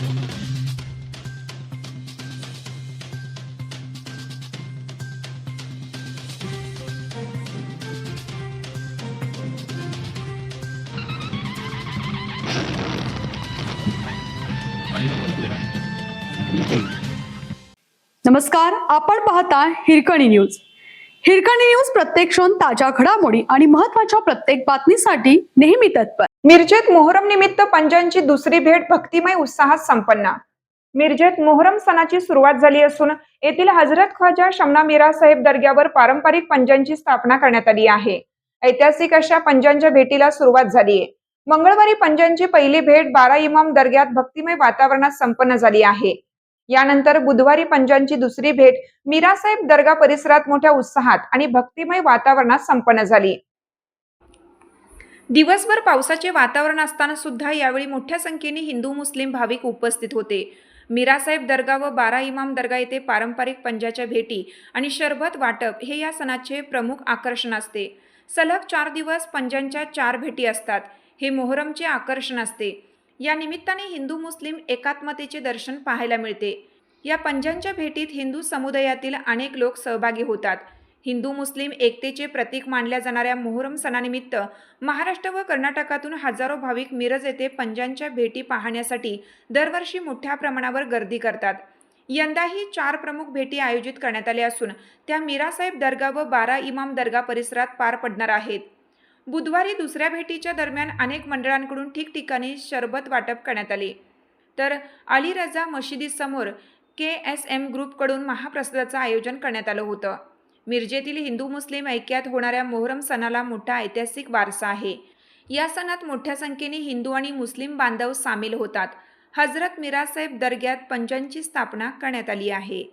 नमस्कार, आपण पाहता हिरकणी न्यूज. हिरकणी न्यूज प्रत्येक क्षण ताज्या घडामोडी आणि महत्त्वाच्या प्रत्येक बातमीसाठी नेहमी तत्पर. मिरजेत मोहरम निमित्त पंजांची दुसरी भेट भक्तिमय उत्साहात संपन्न. मिरजेत मोहरम सणाची सुरुवात झाली असून येथील हजरत ख्वाजा शमना मीरा साहेब दर्ग्यावर पारंपरिक पंजांची स्थापना करण्यात आली आहे. ऐतिहासिक अशा पंजांच्या भेटीला सुरुवात झाली आहे. मंगळवारी पंजांची पहिली भेट 12 इमाम दर्ग्यात भक्तिमय वातावरणात संपन्न झाली आहे. यानंतर बुधवारी पंजांची दुसरी भेट मीरासाहेब दर्गा परिसरात मोठ्या उत्साहात आणि भक्तिमय वातावरणात संपन्न झाली. दिवसभर पावसाचे वातावरण असताना सुद्धा यावेळी मोठ्या संख्येने हिंदू मुस्लिम भाविक उपस्थित होते. मीरासाहेब दर्गा व 12 इमाम दर्गा येथे पारंपरिक पंजाच्या भेटी आणि शरबत वाटप हे या सणाचे प्रमुख आकर्षण असते. सलग 4 दिवस पंजांच्या 4 भेटी असतात. हे मोहरमचे आकर्षण असते. या निमित्ताने हिंदू मुस्लिम एकात्मतेचे दर्शन पाहायला मिळते. या पंजांच्या भेटीत हिंदू समुदायातील अनेक लोक सहभागी होतात. हिंदू मुस्लिम एकतेचे प्रतीक मानल्या जाणाऱ्या मोहरम सणानिमित्त महाराष्ट्र व कर्नाटकातून हजारो भाविक मिरज येथे पंजांच्या भेटी पाहण्यासाठी दरवर्षी मोठ्या प्रमाणावर गर्दी करतात. यंदाही 4 प्रमुख भेटी आयोजित करण्यात आल्या असून त्या मीरासाहेब दर्गा व 12 इमाम दर्गा परिसरात पार पडणार आहेत. बुधवारी दुसऱ्या भेटीच्या दरम्यान अनेक मंडळांकडून ठिकठिकाणी शरबत वाटप करण्यात आले. तर अली रजा मशिदीसमोर KSM ग्रुपकडून महाप्रसादाचं आयोजन करण्यात आलं होतं. मिरजेतील हिंदू मुस्लिम ऐक्यात होणाऱ्या मोहरम सणाला मोठा ऐतिहासिक वारसा आहे. या सणात मोठ्या संख्येने हिंदू आणि मुस्लिम बांधव सामील होतात. हजरत मीरासाहेब दर्ग्यात पंजांची स्थापना करण्यात आली आहे.